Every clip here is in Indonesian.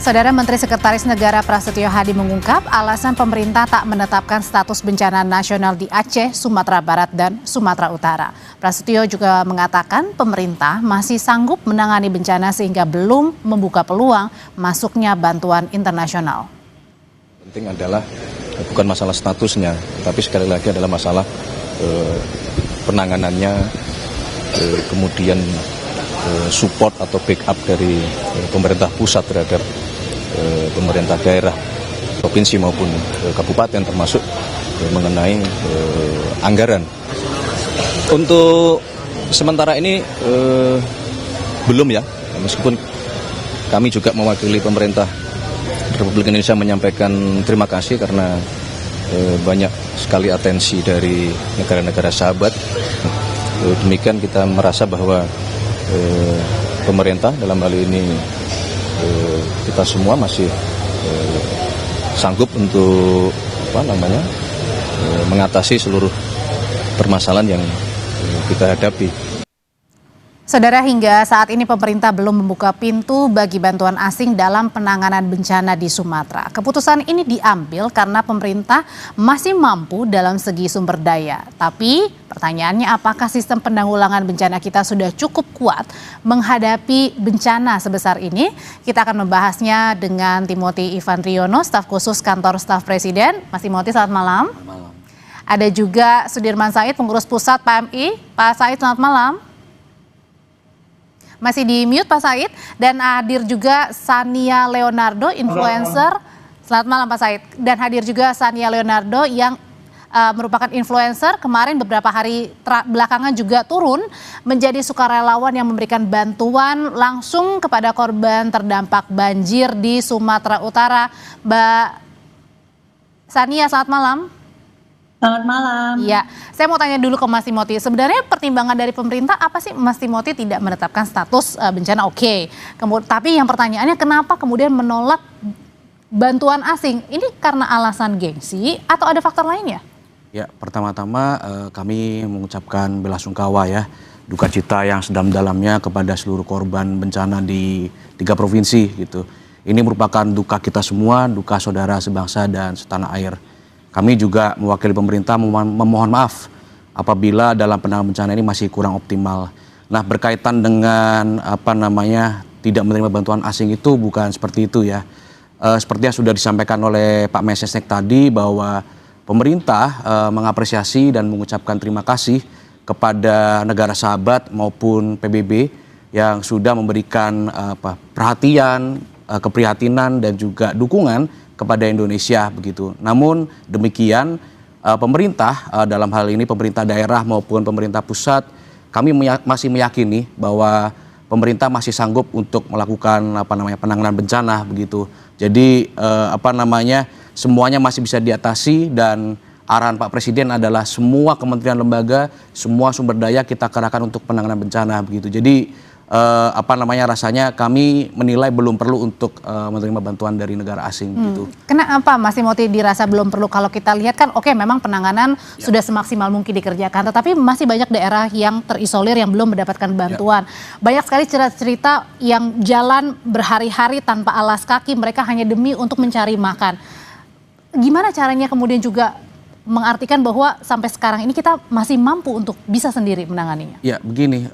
Saudara Menteri Sekretaris Negara Prasetyo Hadi mengungkap alasan pemerintah tak menetapkan status bencana nasional di Aceh, Sumatera Barat, dan Sumatera Utara. Prasetyo juga mengatakan pemerintah masih sanggup menangani bencana sehingga belum membuka peluang masuknya bantuan internasional. Penting adalah bukan masalah statusnya, tapi sekali lagi adalah masalah penanganannya, kemudian support atau backup dari pemerintah pusat terhadap pemerintah daerah, provinsi maupun kabupaten, termasuk mengenai anggaran. Untuk sementara ini belum ya, meskipun kami juga mewakili pemerintah Republik Indonesia menyampaikan terima kasih karena banyak sekali atensi dari negara-negara sahabat. Demikian kita merasa bahwa pemerintah dalam hal ini kita semua masih sanggup untuk mengatasi seluruh permasalahan yang kita hadapi. Saudara, hingga saat ini pemerintah belum membuka pintu bagi bantuan asing dalam penanganan bencana di Sumatera. Keputusan ini diambil karena pemerintah masih mampu dalam segi sumber daya. Tapi pertanyaannya, apakah sistem penanggulangan bencana kita sudah cukup kuat menghadapi bencana sebesar ini? Kita akan membahasnya dengan Timothy Ivan Triono, staf khusus kantor staf presiden. Mas Timothy, selamat malam. Selamat malam. Ada juga Sudirman Said, pengurus pusat PMI. Pak Said, selamat malam. Masih di mute Pak Said. Dan hadir juga Sania Leonardo, influencer. Selamat malam Pak Said. Dan hadir juga Sania Leonardo yang merupakan influencer. Kemarin beberapa hari belakangan juga turun menjadi sukarelawan yang memberikan bantuan langsung kepada korban terdampak banjir di Sumatera Utara. Mbak Sania, selamat malam. Selamat malam. Iya, saya mau tanya dulu ke Mas Timothy. Sebenarnya pertimbangan dari pemerintah apa sih Mas Timothy tidak menetapkan status bencana? Oke. Tapi yang pertanyaannya, kenapa kemudian menolak bantuan asing? Ini karena alasan gengsi atau ada faktor lainnya? Ya, pertama-tama kami mengucapkan belasungkawa ya, duka cita yang sedalam-dalamnya kepada seluruh korban bencana di 3 provinsi gitu. Ini merupakan duka kita semua, duka saudara sebangsa dan setanah air. Kami juga mewakili pemerintah memohon maaf apabila dalam penanganan bencana ini masih kurang optimal. Nah, berkaitan dengan tidak menerima bantuan asing itu bukan seperti itu ya. Seperti yang sudah disampaikan oleh Pak Mensesnek tadi bahwa pemerintah mengapresiasi dan mengucapkan terima kasih kepada negara sahabat maupun PBB yang sudah memberikan perhatian, keprihatinan dan juga dukungan kepada Indonesia begitu. Namun demikian pemerintah dalam hal ini pemerintah daerah maupun pemerintah pusat, kami masih meyakini bahwa pemerintah masih sanggup untuk melakukan penanganan bencana begitu. Jadi semuanya masih bisa diatasi dan arahan Pak Presiden adalah semua kementerian lembaga, semua sumber daya kita kerahkan untuk penanganan bencana begitu. Jadi rasanya kami menilai belum perlu untuk menerima bantuan dari negara asing gitu. Kenapa Mas Timothy dirasa belum perlu? Kalau kita lihat kan memang penanganan sudah semaksimal mungkin dikerjakan, tetapi masih banyak daerah yang terisolir yang belum mendapatkan bantuan. Banyak sekali cerita yang jalan berhari-hari tanpa alas kaki, mereka hanya demi untuk mencari makan. Gimana caranya kemudian juga mengartikan bahwa sampai sekarang ini kita masih mampu untuk bisa sendiri menanganinya? Ya begini,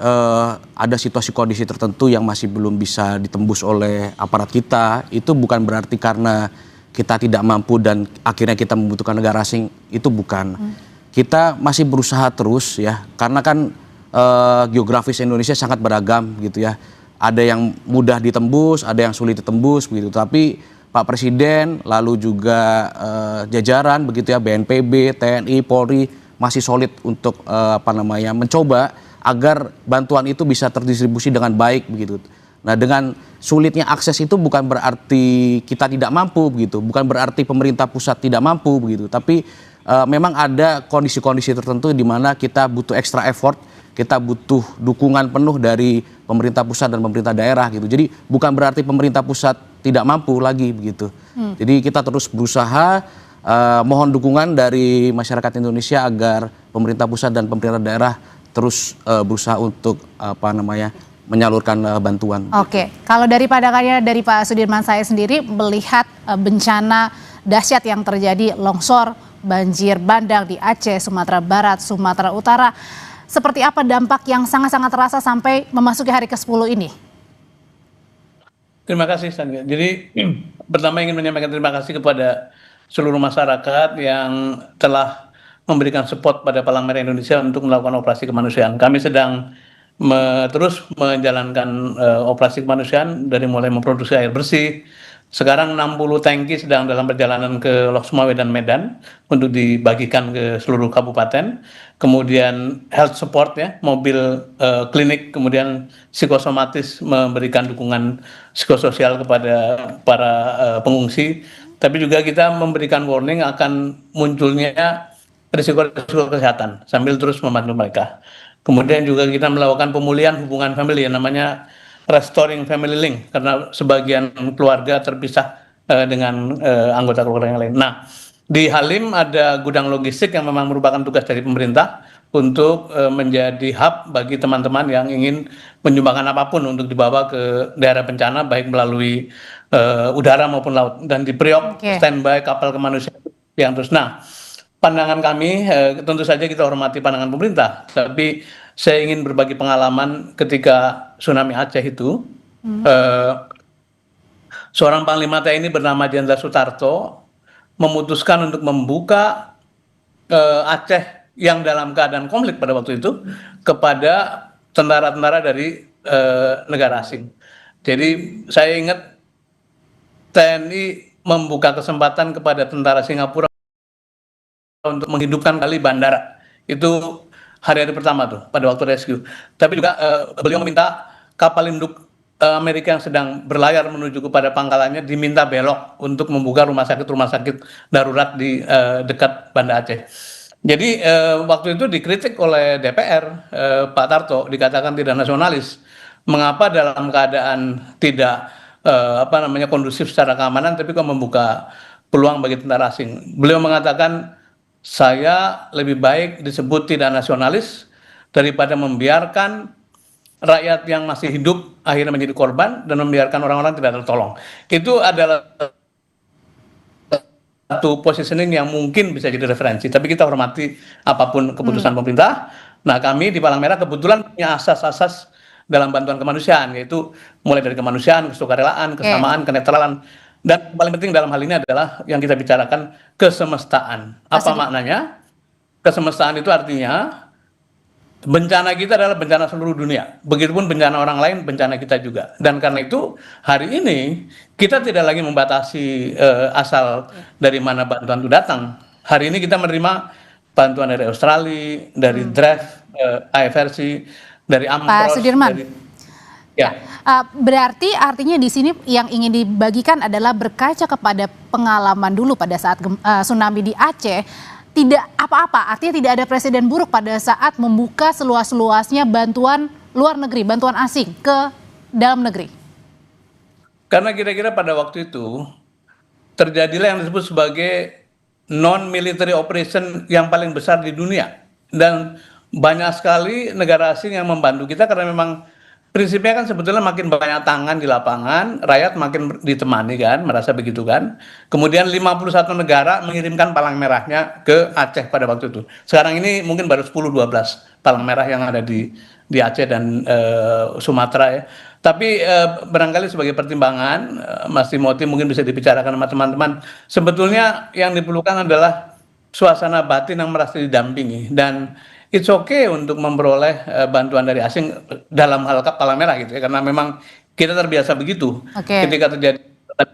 ada situasi kondisi tertentu yang masih belum bisa ditembus oleh aparat kita. Itu bukan berarti karena kita tidak mampu dan akhirnya kita membutuhkan negara asing, itu bukan. Kita masih berusaha terus ya, karena kan geografis Indonesia sangat beragam gitu ya. Ada yang mudah ditembus, ada yang sulit ditembus begitu. Tapi Pak Presiden, lalu juga jajaran begitu ya, BNPB, TNI, Polri masih solid untuk mencoba agar bantuan itu bisa terdistribusi dengan baik begitu. Nah, dengan sulitnya akses itu bukan berarti kita tidak mampu begitu, bukan berarti pemerintah pusat tidak mampu begitu, tapi memang ada kondisi-kondisi tertentu di mana kita butuh extra effort, kita butuh dukungan penuh dari pemerintah pusat dan pemerintah daerah gitu. Jadi bukan berarti pemerintah pusat tidak mampu lagi begitu. Jadi kita terus berusaha, mohon dukungan dari masyarakat Indonesia agar pemerintah pusat dan pemerintah daerah terus berusaha untuk menyalurkan bantuan. Oke, kalau dari pandangannya dari Pak Sudirman, saya sendiri melihat bencana dahsyat yang terjadi, longsor, banjir bandang di Aceh, Sumatera Barat, Sumatera Utara. Seperti apa dampak yang sangat-sangat terasa sampai memasuki hari ke-10 ini? Terima kasih, Sandra. Jadi pertama ingin menyampaikan terima kasih kepada seluruh masyarakat yang telah memberikan support pada Palang Merah Indonesia untuk melakukan operasi kemanusiaan. Kami sedang terus menjalankan operasi kemanusiaan dari mulai memproduksi air bersih. Sekarang 60 tangki sedang dalam perjalanan ke Lok Sumawe dan Medan untuk dibagikan ke seluruh kabupaten. Kemudian health support ya, mobil klinik, kemudian psikosomatis memberikan dukungan psikososial kepada para pengungsi. Tapi juga kita memberikan warning akan munculnya risiko-risiko kesehatan sambil terus membantu mereka. Kemudian juga kita melakukan pemulihan hubungan family yang namanya restoring family link karena sebagian keluarga terpisah dengan anggota keluarga yang lain. Nah, di Halim ada gudang logistik yang memang merupakan tugas dari pemerintah untuk menjadi hub bagi teman-teman yang ingin menyumbangkan apapun untuk dibawa ke daerah bencana baik melalui udara maupun laut, dan di Priok standby kapal kemanusiaan yang terus. Nah, pandangan kami tentu saja kita hormati pandangan pemerintah, tapi saya ingin berbagi pengalaman ketika tsunami Aceh itu. Seorang Panglima TNI bernama Jenderal Sutarto memutuskan untuk membuka Aceh yang dalam keadaan konflik pada waktu itu kepada tentara-tentara dari negara asing. Jadi saya ingat TNI membuka kesempatan kepada tentara Singapura untuk menghidupkan kali bandara. Itu hari-hari pertama tuh pada waktu rescue. Tapi juga beliau meminta kapal induk Amerika yang sedang berlayar menuju kepada pangkalannya diminta belok untuk membuka rumah sakit darurat di dekat Banda Aceh. Jadi waktu itu dikritik oleh DPR, Pak Tarto dikatakan tidak nasionalis. Mengapa dalam keadaan tidak kondusif secara keamanan, tapi kok membuka peluang bagi tentara asing? Beliau mengatakan, saya lebih baik disebut tidak nasionalis daripada membiarkan rakyat yang masih hidup akhirnya menjadi korban dan membiarkan orang-orang tidak tertolong. Itu adalah satu positioning yang mungkin bisa jadi referensi, tapi kita hormati apapun keputusan pemerintah. Nah, kami di Palang Merah kebetulan punya asas-asas dalam bantuan kemanusiaan, yaitu mulai dari kemanusiaan, kesukarelaan, kesamaan, kenetralan. Dan paling penting dalam hal ini adalah yang kita bicarakan kesemestaan. Apa maknanya? Kesemestaan itu artinya bencana kita adalah bencana seluruh dunia. Begitupun bencana orang lain, bencana kita juga. Dan karena itu hari ini kita tidak lagi membatasi asal dari mana bantuan itu datang. Hari ini kita menerima bantuan dari Australia, dari draft, IFRC, dari AMPROS. Pak Sudirman. Ya. Berarti artinya di sini yang ingin dibagikan adalah berkaca kepada pengalaman dulu pada saat tsunami di Aceh, tidak apa-apa, artinya tidak ada presiden buruk pada saat membuka seluas-luasnya bantuan luar negeri, bantuan asing ke dalam negeri. Karena kira-kira pada waktu itu terjadilah yang disebut sebagai non-military operation yang paling besar di dunia. Dan banyak sekali negara asing yang membantu kita karena memang prinsipnya kan sebetulnya makin banyak tangan di lapangan, rakyat makin ditemani kan, merasa begitu kan. Kemudian 51 negara mengirimkan palang merahnya ke Aceh pada waktu itu. Sekarang ini mungkin baru 10-12 palang merah yang ada di Aceh dan Sumatera ya. Tapi barangkali sebagai pertimbangan, Mas Timothy mungkin bisa dibicarakan sama teman-teman. Sebetulnya yang diperlukan adalah suasana batin yang merasa didampingi, dan it's okay untuk memperoleh bantuan dari asing dalam hal palang merah gitu ya, karena memang kita terbiasa begitu. Ketika terjadi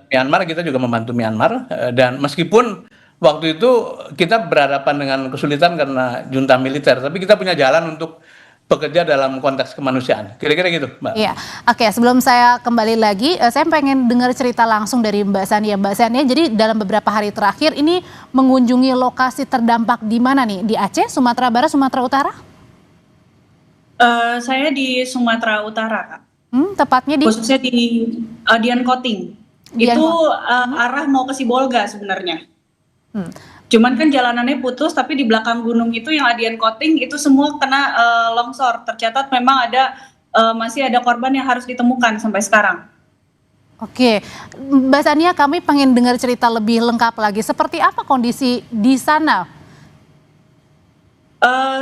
Myanmar, kita juga membantu Myanmar, dan meskipun waktu itu kita berhadapan dengan kesulitan karena junta militer, tapi kita punya jalan untuk bekerja dalam konteks kemanusiaan. Kira-kira gitu, Mbak. Iya, oke. Sebelum saya kembali lagi, saya pengen dengar cerita langsung dari Mbak Sania. Mbak Sania, jadi dalam beberapa hari terakhir ini mengunjungi lokasi terdampak di mana nih? Di Aceh, Sumatera Barat, Sumatera Utara? Saya di Sumatera Utara, Kak. Tepatnya di? Khususnya di Dian Koting. Itu arah mau ke Sibolga sebenarnya. Cuman kan jalanannya putus, tapi di belakang gunung itu yang Adian Koting itu semua kena longsor. Tercatat memang ada masih ada korban yang harus ditemukan sampai sekarang. Oke, Mbak Sania, kami pengen dengar cerita lebih lengkap lagi. Seperti apa kondisi di sana?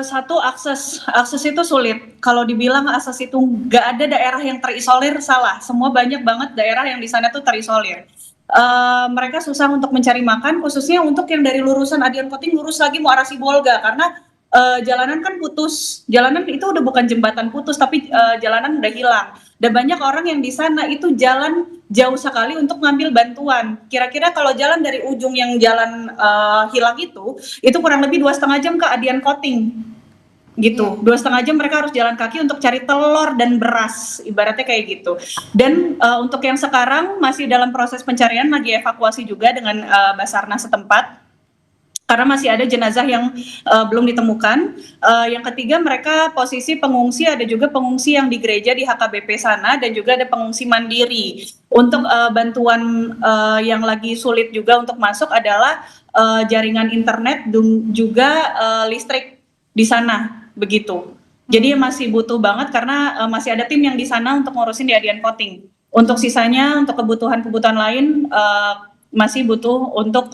Satu, akses itu sulit. Kalau dibilang akses itu nggak ada daerah yang terisolir, salah. Semua banyak banget daerah yang di sana tuh terisolir. Mereka susah untuk mencari makan, khususnya untuk yang dari lurusan Adian Koting lurus lagi mau arah Sibolga, karena jalanan kan putus. Jalanan itu udah bukan jembatan putus, tapi jalanan udah hilang. Dan banyak orang yang di sana itu jalan jauh sekali untuk ngambil bantuan. Kira-kira kalau jalan dari ujung yang jalan hilang itu kurang lebih 2,5 jam ke Adian Koting. Gitu, 2,5 jam mereka harus jalan kaki untuk cari telur dan beras, ibaratnya kayak gitu. Dan untuk yang sekarang masih dalam proses pencarian, lagi evakuasi juga dengan Basarnas setempat, karena masih ada jenazah yang belum ditemukan. Yang ketiga, mereka posisi pengungsi, ada juga pengungsi yang di gereja di HKBP sana, dan juga ada pengungsi mandiri. Untuk bantuan yang lagi sulit juga untuk masuk adalah jaringan internet dan juga listrik di sana, begitu. Jadi masih butuh banget karena masih ada tim yang di sana untuk ngurusin di Adian Koting. Untuk sisanya, untuk kebutuhan-kebutuhan lain masih butuh untuk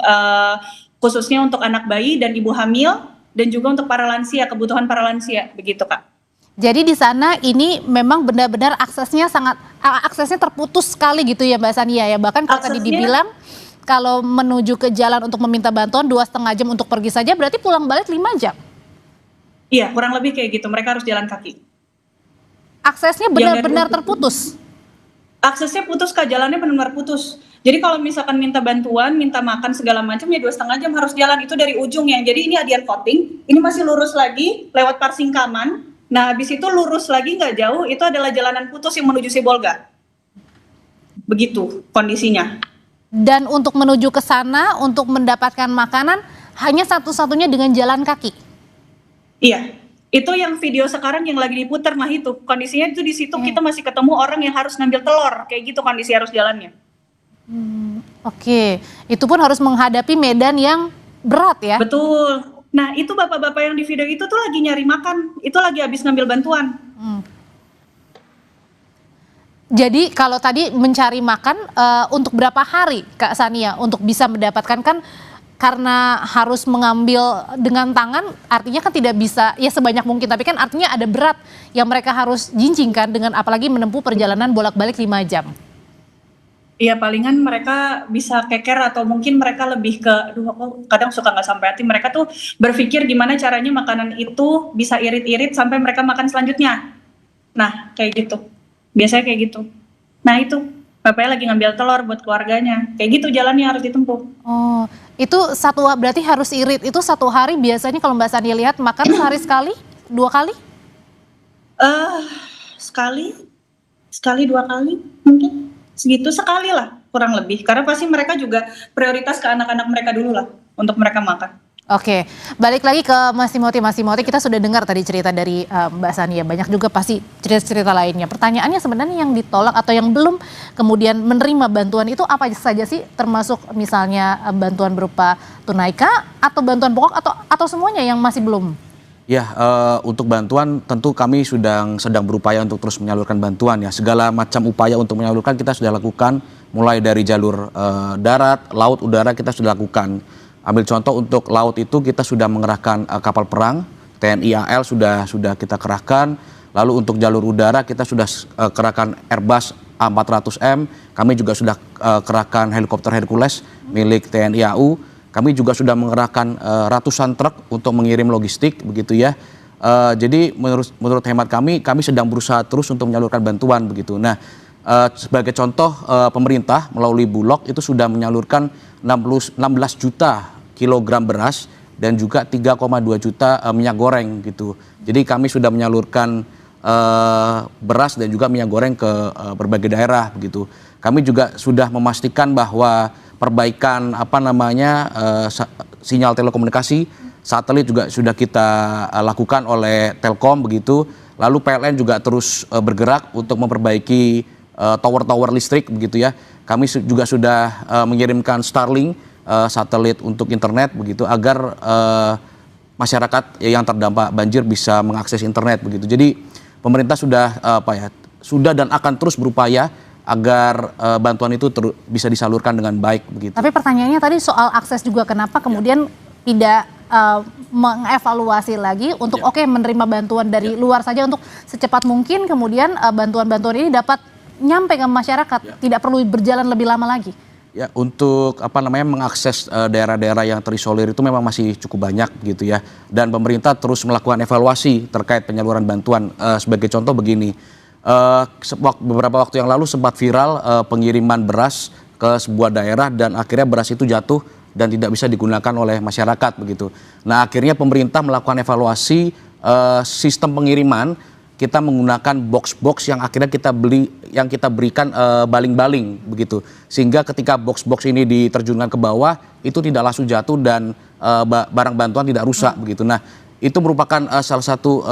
khususnya untuk anak bayi dan ibu hamil, dan juga untuk para lansia, kebutuhan para lansia, begitu Kak. Jadi di sana ini memang benar-benar aksesnya terputus sekali gitu ya Mbak Sania ya. Bahkan kalau tadi dibilang kalau menuju ke jalan untuk meminta bantuan 2,5 jam untuk pergi saja, berarti pulang balik 5 jam. Iya, kurang lebih kayak gitu, mereka harus jalan kaki. Aksesnya benar-benar terputus? Aksesnya putus Kak, jalannya benar-benar putus. Jadi kalau misalkan minta bantuan, minta makan segala macam ya 2,5 jam harus jalan, itu dari ujung yang. Jadi ini Adian Koting, ini masih lurus lagi lewat Parsingkaman. Nah habis itu lurus lagi nggak jauh, itu adalah jalanan putus yang menuju Sibolga. Begitu kondisinya. Dan untuk menuju ke sana, untuk mendapatkan makanan, hanya satu-satunya dengan jalan kaki? Iya, itu yang video sekarang yang lagi diputar, mah itu kondisinya itu di situ. Kita masih ketemu orang yang harus ngambil telur, kayak gitu kondisi harus jalannya. Oke, itu pun harus menghadapi medan yang berat ya? Betul. Nah itu bapak-bapak yang di video itu tuh lagi nyari makan, itu lagi habis ngambil bantuan. Jadi kalau tadi mencari makan untuk berapa hari Kak Sania untuk bisa mendapatkan, kan karena harus mengambil dengan tangan, artinya kan tidak bisa ya sebanyak mungkin, tapi kan artinya ada berat yang mereka harus jinjingkan dengan apalagi menempuh perjalanan bolak-balik 5 jam. Iya, palingan mereka bisa keker atau mungkin mereka lebih ke, aduh aku kadang suka nggak sampai hati, mereka tuh berpikir gimana caranya makanan itu bisa irit-irit sampai mereka makan selanjutnya. Nah, kayak gitu. Biasanya kayak gitu. Nah itu, bapaknya lagi ngambil telur buat keluarganya. Kayak gitu jalannya harus ditempuh. Oh, itu berarti harus irit, itu satu hari biasanya kalau Mbak Sania lihat makan sehari sekali, 2 kali? Sekali 2 kali mungkin. Segitu sekali lah kurang lebih, karena pasti mereka juga prioritas ke anak-anak mereka dulu lah untuk mereka makan. Oke, balik lagi ke Mas Timothy. Mas Timothy, kita sudah dengar tadi cerita dari Mbak Sania, banyak juga pasti cerita-cerita lainnya. Pertanyaannya sebenarnya yang ditolak atau yang belum kemudian menerima bantuan itu apa saja sih, termasuk misalnya bantuan berupa tunai-kah atau bantuan pokok atau semuanya yang masih belum? Ya, untuk bantuan tentu kami sedang berupaya untuk terus menyalurkan bantuan ya. Segala macam upaya untuk menyalurkan kita sudah lakukan, mulai dari jalur darat, laut, udara kita sudah lakukan. Ambil contoh untuk laut itu kita sudah mengerahkan kapal perang, TNI AL sudah kita kerahkan. Lalu untuk jalur udara kita sudah kerahkan Airbus A400M, kami juga sudah kerahkan helikopter Hercules milik TNI AU. Kami juga sudah mengerahkan ratusan truk untuk mengirim logistik, begitu ya. Jadi menurut hemat kami sedang berusaha terus untuk menyalurkan bantuan, begitu. Nah, sebagai contoh, pemerintah melalui Bulog itu sudah menyalurkan 16 juta kilogram beras dan juga 3,2 juta minyak goreng, gitu. Jadi kami sudah menyalurkan beras dan juga minyak goreng ke berbagai daerah, begitu. Kami juga sudah memastikan bahwa perbaikan sinyal telekomunikasi satelit juga sudah kita lakukan oleh Telkom, begitu. Lalu PLN juga terus bergerak untuk memperbaiki tower-tower listrik, begitu ya. Kami juga sudah mengirimkan Starlink satelit untuk internet, begitu, agar masyarakat yang terdampak banjir bisa mengakses internet, begitu. Jadi pemerintah sudah sudah dan akan terus berupaya agar bantuan itu bisa disalurkan dengan baik begitu. Tapi pertanyaannya tadi soal akses juga, kenapa kemudian tidak mengevaluasi lagi untuk menerima bantuan dari luar saja untuk secepat mungkin kemudian bantuan-bantuan ini dapat nyampe ke masyarakat, tidak perlu berjalan lebih lama lagi. Ya, untuk mengakses daerah-daerah yang terisolir itu memang masih cukup banyak gitu ya. Dan pemerintah terus melakukan evaluasi terkait penyaluran bantuan. Sebagai contoh begini, beberapa waktu yang lalu sempat viral pengiriman beras ke sebuah daerah dan akhirnya beras itu jatuh dan tidak bisa digunakan oleh masyarakat begitu. Nah, akhirnya pemerintah melakukan evaluasi sistem pengiriman. Kita menggunakan box-box yang akhirnya kita berikan baling-baling begitu, sehingga ketika box-box ini diterjunkan ke bawah itu tidak langsung jatuh dan barang bantuan tidak rusak begitu. Nah, itu merupakan salah satu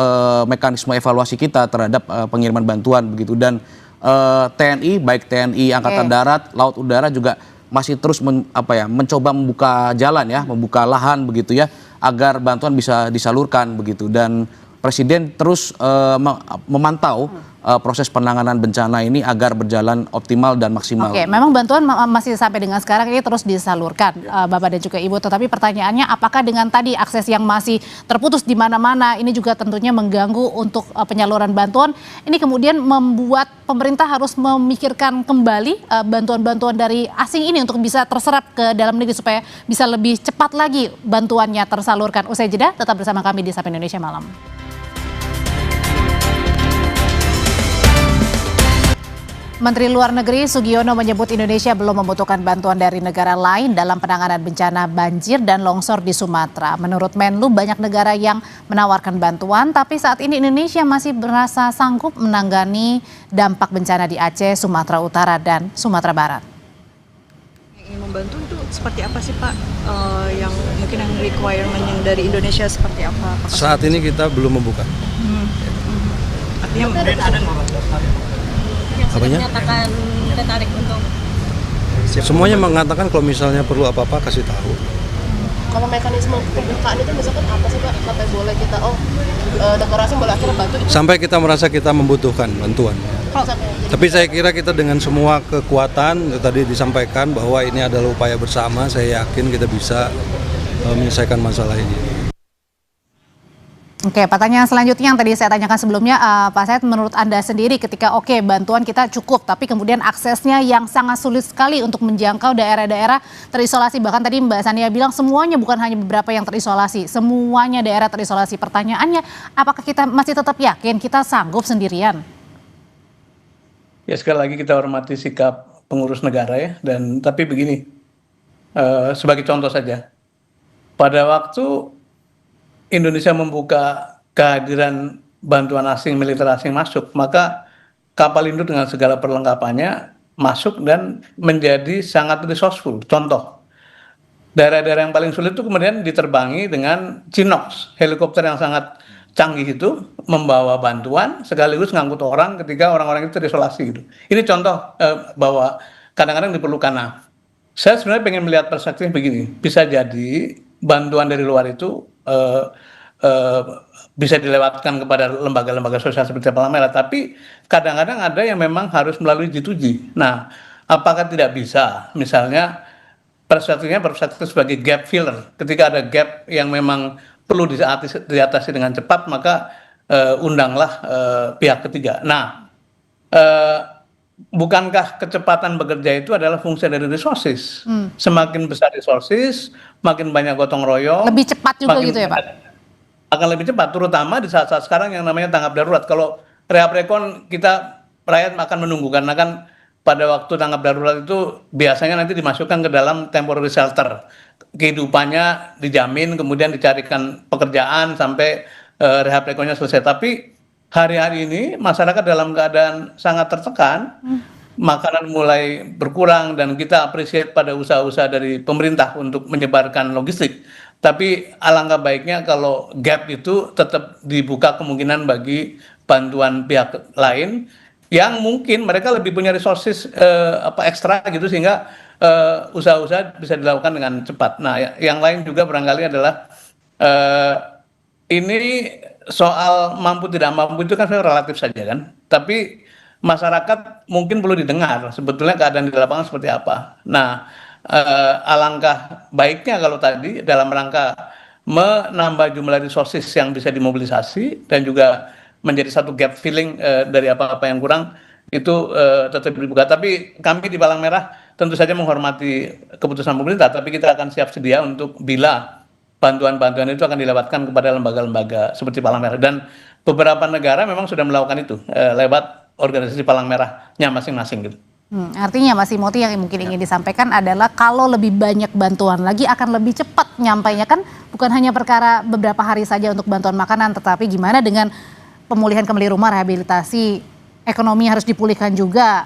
mekanisme evaluasi kita terhadap pengiriman bantuan begitu. Dan TNI, baik TNI Angkatan Darat, Laut, Udara juga masih terus mencoba membuka jalan ya, membuka lahan begitu ya, agar bantuan bisa disalurkan begitu. Dan Presiden terus memantau proses penanganan bencana ini agar berjalan optimal dan maksimal. Oke, memang bantuan masih sampai dengan sekarang ini terus disalurkan, Bapak dan juga Ibu. Tetapi pertanyaannya, apakah dengan tadi akses yang masih terputus di mana-mana, ini juga tentunya mengganggu untuk penyaluran bantuan. Ini kemudian membuat pemerintah harus memikirkan kembali bantuan-bantuan dari asing ini untuk bisa terserap ke dalam negeri supaya bisa lebih cepat lagi bantuannya tersalurkan. Usai jeda, tetap bersama kami di Sapa Indonesia Malam. Menteri Luar Negeri Sugiono menyebut Indonesia belum membutuhkan bantuan dari negara lain dalam penanganan bencana banjir dan longsor di Sumatera. Menurut Menlu, banyak negara yang menawarkan bantuan, tapi saat ini Indonesia masih merasa sanggup menangani dampak bencana di Aceh, Sumatera Utara, dan Sumatera Barat. Yang ingin membantu itu seperti apa sih Pak? Yang mungkin yang requirement yang dari Indonesia seperti apa? Saat ini kita belum membuka. Artinya Apanya? Menyatakan tertarik untuk Semuanya mengatakan kalau misalnya perlu apa-apa kasih tahu. kalau mekanisme pembukaan itu misalkan apa sih Pak? Sampai boleh kita negara asing boleh akhirnya bantu itu. Sampai kita merasa kita membutuhkan bantuan. Tapi saya kira kita dengan semua kekuatan tadi disampaikan bahwa ini adalah upaya bersama. Saya yakin kita bisa menyelesaikan masalah ini. Oke, pertanyaan selanjutnya yang tadi saya tanyakan sebelumnya, Pak Said, menurut Anda sendiri ketika bantuan kita cukup, tapi kemudian aksesnya yang sangat sulit sekali untuk menjangkau daerah-daerah terisolasi. Bahkan tadi Mbak Sania bilang semuanya, bukan hanya beberapa yang terisolasi, semuanya daerah terisolasi. Pertanyaannya, apakah kita masih tetap yakin kita sanggup sendirian? Ya, sekali lagi kita hormati sikap pengurus negara ya, dan tapi begini, sebagai contoh saja, pada waktu Indonesia membuka kehadiran bantuan asing, militer asing masuk, maka kapal induk dengan segala perlengkapannya masuk dan menjadi sangat resourceful. Contoh, daerah-daerah yang paling sulit itu kemudian diterbangi dengan Chinook, helikopter yang sangat canggih itu membawa bantuan sekaligus ngangkut orang ketika orang-orang itu terisolasi gitu. Ini contoh bahwa kadang-kadang diperlukan. Nah, saya sebenarnya pengen melihat perspektif begini, bisa jadi bantuan dari luar itu bisa dilewatkan kepada lembaga-lembaga sosial seperti Palang Merah, tapi kadang-kadang ada yang memang harus melalui G2G. Nah, apakah tidak bisa, misalnya perspektifnya sebagai gap filler, ketika ada gap yang memang perlu diatasi dengan cepat, maka undanglah pihak ketiga. Nah, bukankah kecepatan bekerja itu adalah fungsi dari resources? Semakin besar resources, makin banyak gotong royong. Lebih cepat juga gitu ya Pak? Akan lebih cepat, terutama di saat-saat sekarang yang namanya tanggap darurat. Kalau rehab rekon kita rakyat akan menunggu, karena kan pada waktu tanggap darurat itu biasanya nanti dimasukkan ke dalam temporary shelter. Kehidupannya dijamin, kemudian dicarikan pekerjaan sampai rehab rekonnya selesai. Tapi hari-hari ini masyarakat dalam keadaan sangat tertekan, makanan mulai berkurang, dan kita appreciate pada usaha-usaha dari pemerintah untuk menyebarkan logistik. Tapi alangkah baiknya kalau gap itu tetap dibuka kemungkinan bagi bantuan pihak lain yang mungkin mereka lebih punya resources ekstra gitu, sehingga usaha-usaha bisa dilakukan dengan cepat. Nah, yang lain juga barangkali adalah ini soal mampu tidak mampu itu kan sebenarnya relatif saja kan. Tapi masyarakat mungkin perlu didengar sebetulnya keadaan di lapangan seperti apa. Nah, alangkah baiknya kalau tadi dalam rangka menambah jumlah resources yang bisa dimobilisasi dan juga menjadi satu gap filling dari apa-apa yang kurang itu tetap dibuka. Tapi kami di Palang Merah tentu saja menghormati keputusan pemerintah, tapi kita akan siap sedia untuk bila bantuan-bantuan itu akan dilewatkan kepada lembaga-lembaga seperti Palang Merah, dan beberapa negara memang sudah melakukan itu lewat organisasi Palang Merahnya masing-masing gitu. Artinya Mas Timothy yang mungkin ingin disampaikan adalah kalau lebih banyak bantuan lagi akan lebih cepat nyampainya, kan bukan hanya perkara beberapa hari saja untuk bantuan makanan, tetapi gimana dengan pemulihan kembali rumah, rehabilitasi, ekonomi harus dipulihkan juga,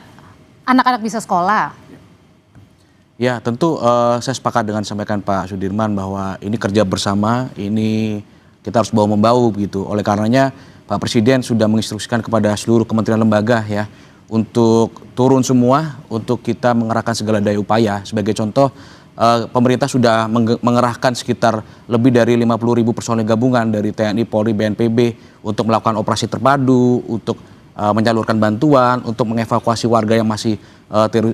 anak-anak bisa sekolah. Ya tentu saya sepakat dengan sampaikan Pak Sudirman bahwa ini kerja bersama, ini kita harus bahu-membahu begitu. Oleh karenanya Pak Presiden sudah menginstruksikan kepada seluruh kementerian lembaga ya untuk turun semua untuk kita mengerahkan segala daya upaya. Sebagai contoh, pemerintah sudah mengerahkan sekitar lebih dari 50.000 personil gabungan dari TNI, Polri, BNPB untuk melakukan operasi terpadu, untuk menyalurkan bantuan, untuk mengevakuasi warga yang masih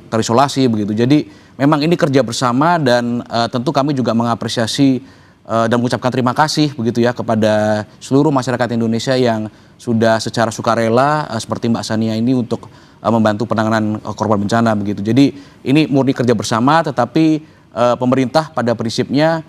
terisolasi begitu. Jadi memang ini kerja bersama dan tentu kami juga mengapresiasi dan mengucapkan terima kasih begitu ya kepada seluruh masyarakat Indonesia yang sudah secara sukarela seperti Mbak Sania ini untuk membantu penanganan korban bencana begitu. Jadi ini murni kerja bersama, tetapi pemerintah pada prinsipnya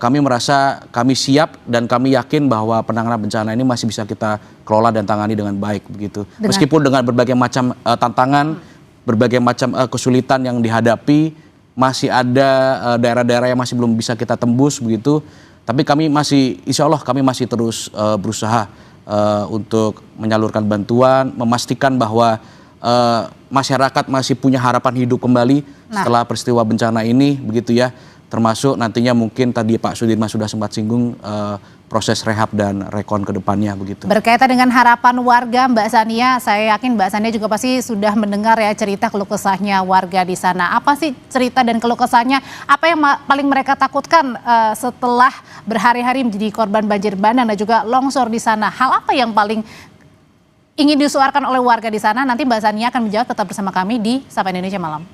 kami merasa kami siap dan kami yakin bahwa penanganan bencana ini masih bisa kita kelola dan tangani dengan baik begitu. Meskipun dengan berbagai macam tantangan, berbagai macam kesulitan yang dihadapi, masih ada daerah-daerah yang masih belum bisa kita tembus begitu. Tapi kami masih, insya Allah kami masih terus berusaha untuk menyalurkan bantuan, memastikan bahwa masyarakat masih punya harapan hidup kembali setelah peristiwa bencana ini begitu ya. Termasuk nantinya mungkin tadi Pak Sudirman sudah sempat singgung proses rehab dan rekon ke depannya begitu. Berkaitan dengan harapan warga, Mbak Sania, saya yakin Mbak Sania juga pasti sudah mendengar ya cerita keluh kesahnya warga di sana. Apa sih cerita dan keluh kesahnya? Apa yang paling mereka takutkan setelah berhari-hari menjadi korban banjir bandang dan juga longsor di sana? Hal apa yang paling ingin disuarakan oleh warga di sana? Nanti Mbak Sania akan menjawab, tetap bersama kami di Sapa Indonesia Malam.